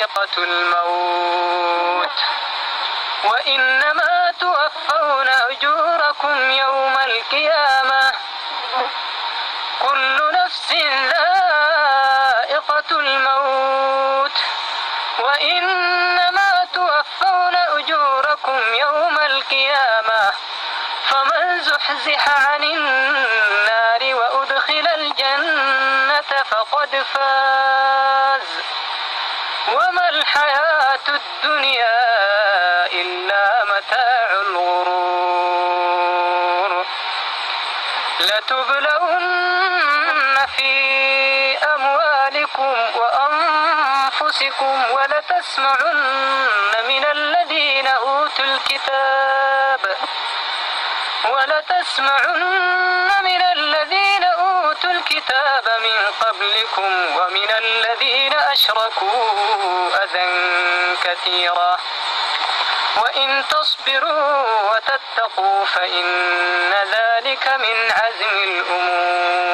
ذائقة الموت وإنما توفون أجوركم يوم القيامة كل نفس ذائقة الموت وإنما توفون أجوركم يوم القيامة فمن زحزح عن النار وأدخل الجنة فقد فاز وما الحياة الدنيا إلا متاع الغرور لتبلون في أموالكم وأنفسكم ولتسمعن من الذين أوتوا الكتاب من قبلكم ومن الذين أشركوا أذى كثيرا وإن تصبروا وتتقوا فإن ذلك من عزم الأمور